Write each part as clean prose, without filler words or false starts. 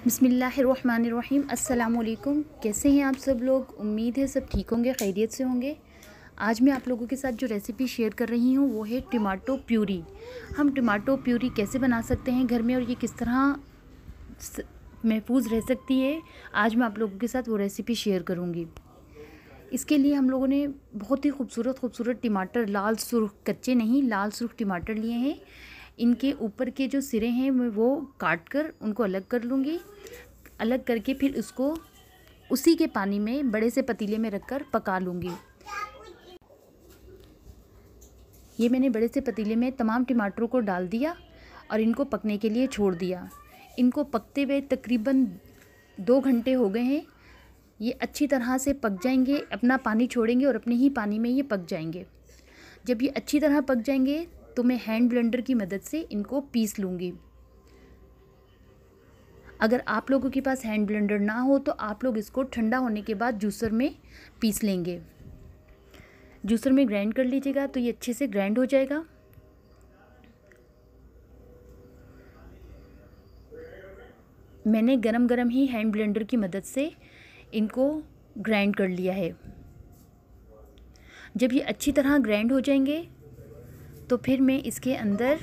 बिस्मिल्लाहिर्रहमानिर्रहीम। अस्सलाम वालेकुम। कैसे हैं आप सब लोग? उम्मीद है सब ठीक होंगे, खैरियत से होंगे। आज मैं आप लोगों के साथ जो रेसिपी शेयर कर रही हूँ वो है टमाटो प्यूरी। हम टमाटो प्यूरी कैसे बना सकते हैं घर में और ये किस तरह महफूज रह सकती है, आज मैं आप लोगों के साथ वो रेसिपी शेयर करूँगी। इसके लिए हम लोगों ने बहुत ही खूबसूरत टमाटर, लाल सुर्ख, कच्चे नहीं लाल सुर्ख टमाटर लिए हैं। इनके ऊपर के जो सिरे हैं मैं वो काट कर उनको अलग कर लूँगी। अलग करके फिर उसको उसी के पानी में बड़े से पतीले में रखकर पका लूँगी। ये मैंने बड़े से पतीले में तमाम टमाटरों को डाल दिया और इनको पकने के लिए छोड़ दिया। इनको पकते हुए तकरीबन 2 घंटे हो गए हैं। ये अच्छी तरह से पक जाएंगे, अपना पानी छोड़ेंगे और अपने ही पानी में ये पक जाएंगे। जब ये अच्छी तरह पक जाएंगे तो मैं हैंड ब्लेंडर की मदद से इनको पीस लूँगी। अगर आप लोगों के पास हैंड ब्लेंडर ना हो तो आप लोग इसको ठंडा होने के बाद जूसर में पीस लेंगे। जूसर में ग्राइंड कर लीजिएगा तो ये अच्छे से ग्राइंड हो जाएगा। मैंने गरम गरम ही हैंड ब्लेंडर की मदद से इनको ग्राइंड कर लिया है। जब ये अच्छी तरह ग्राइंड हो जाएंगे तो फिर मैं इसके अंदर,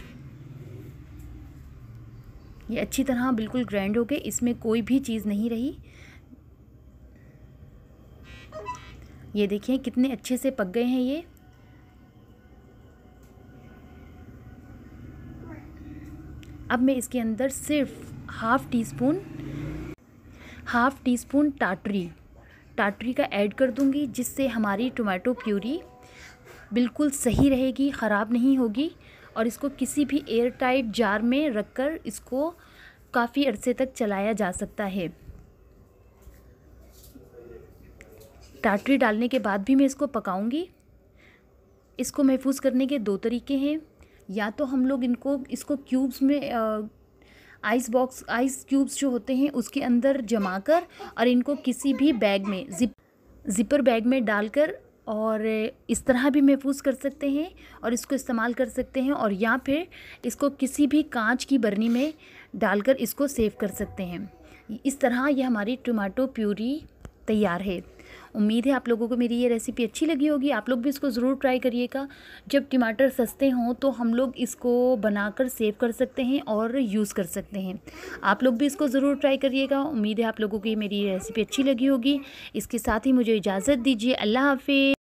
ये अच्छी तरह बिल्कुल ग्राइंड हो गए, इसमें कोई भी चीज़ नहीं रही। ये देखिए कितने अच्छे से पक गए हैं ये। अब मैं इसके अंदर सिर्फ हाफ़ टी स्पून टाटरी का ऐड कर दूंगी, जिससे हमारी टोमेटो प्यूरी बिल्कुल सही रहेगी, ख़राब नहीं होगी। और इसको किसी भी एयर टाइट जार में रखकर इसको काफ़ी अरसे तक चलाया जा सकता है। टाटरी डालने के बाद भी मैं इसको पकाऊंगी। इसको महफूज करने के 2 तरीके हैं। या तो हम लोग इसको क्यूब्स में, आइस क्यूब्स जो होते हैं उसके अंदर जमा कर और इनको किसी भी बैग में, ज़िपर बैग में डालकर और इस तरह भी महफूज कर सकते हैं और इसको इस्तेमाल कर सकते हैं। और या फिर इसको किसी भी कांच की बरनी में डालकर इसको सेव कर सकते हैं। इस तरह ये हमारी टमाटो प्यूरी तैयार है। उम्मीद है आप लोगों को मेरी ये रेसिपी अच्छी लगी होगी। आप लोग भी इसको ज़रूर ट्राई करिएगा। जब टमाटर सस्ते हों तो हम लोग इसको बनाकर सेव कर सकते हैं और यूज़ कर सकते हैं। आप लोग भी इसको ज़रूर ट्राई करिएगा। उम्मीद है आप लोगों को ये मेरी रेसिपी अच्छी लगी होगी। इसके साथ ही मुझे इजाज़त दीजिए। अल्लाह हाफ़िज़।